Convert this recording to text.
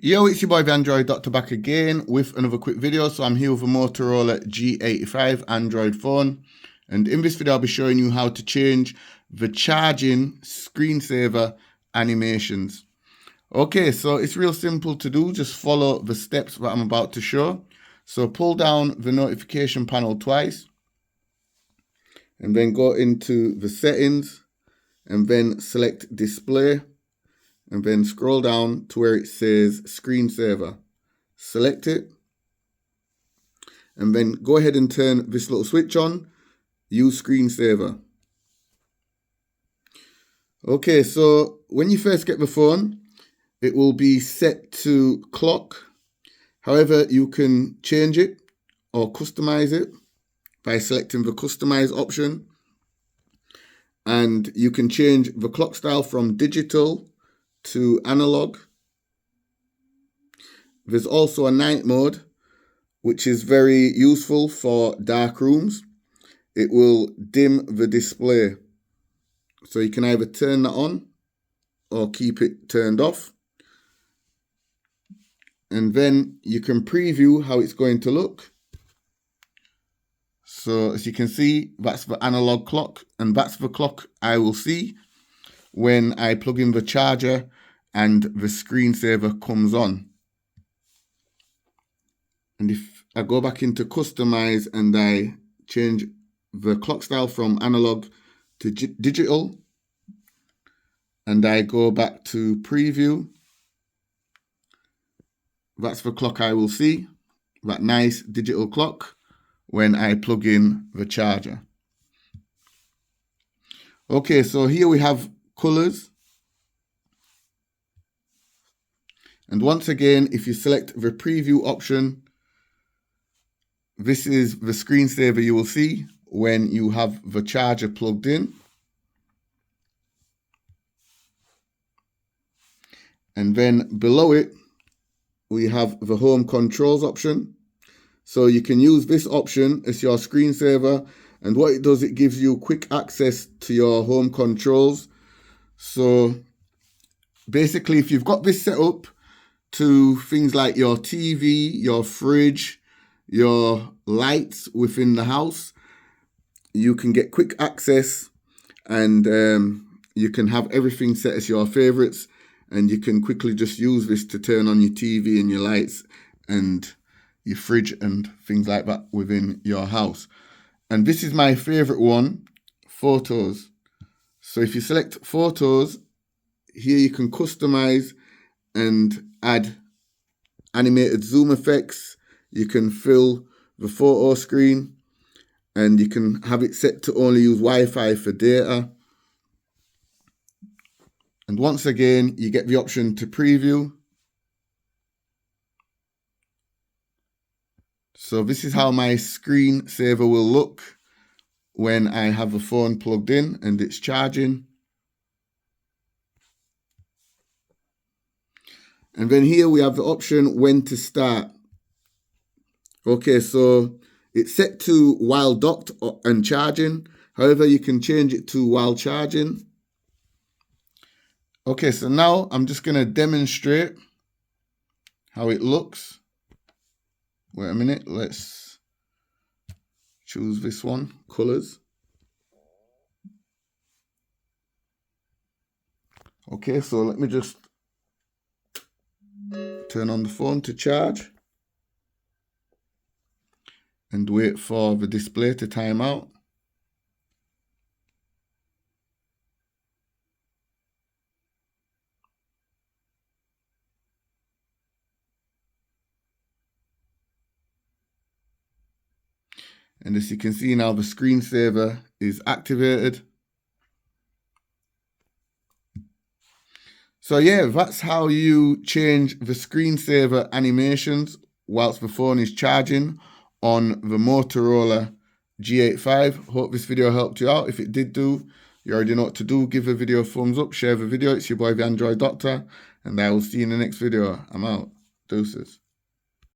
Yo, it's your boy the Android Doctor back again with another quick video. So I'm here with a Motorola G85 Android phone, and in this video I'll be showing you how to change the charging screensaver animations. Okay, so it's real simple to do. Just follow the steps that I'm about to show. So pull down the notification panel twice and then go into the settings and then select display. And then scroll down to where it says Screensaver. Select it. And then go ahead and turn this little switch on. Use Screensaver. Okay, so when you first get the phone, it will be set to clock. However, you can change it or customize it by selecting the Customize option. And you can change the clock style from digital to analog. There's also a night mode, which is very useful for dark rooms. It will dim the display. So you can either turn that on or keep it turned off. And then you can preview how it's going to look. So as you can see, that's the analog clock, and that's the clock I will see when I plug in the charger and the screensaver comes on. And if I go back into customize and I change the clock style from analog to digital, and I go back to preview, that's the clock I will see, that nice digital clock, when I plug in the charger. Okay, so here we have colors. And once again, if you select the preview option, this is the screensaver you will see when you have the charger plugged in. And then below it, we have the home controls option. So you can use this option as your screensaver. And what it does, it gives you quick access to your home controls. So basically, if you've got this set up to things like your TV, your fridge, your lights within the house, you can get quick access, and you can have everything set as your favorites, and you can quickly just use this to turn on your TV and your lights and your fridge and things like that within your house. And this is my favorite one, photos. So if you select photos, here you can customize and add animated zoom effects. You can fill the photo screen, and you can have it set to only use Wi-Fi for data. And once again, you get the option to preview. So this is how my screensaver will look when I have the phone plugged in and it's charging. And then here we have the option when to start. Okay, so it's set to while docked and charging. However, you can change it to while charging. Okay, so now I'm just going to demonstrate how it looks. Wait a minute, let's choose this one, colors. Okay, so let me just turn on the phone to charge and wait for the display to time out. And as you can see now, the screensaver is activated. So yeah, that's how you change the screensaver animations whilst the phone is charging on the Motorola G85. Hope this video helped you out. If it did do, you already know what to do. Give the video a thumbs up, share the video. It's your boy the Android Doctor, and I will see you in the next video. I'm out. Deuces.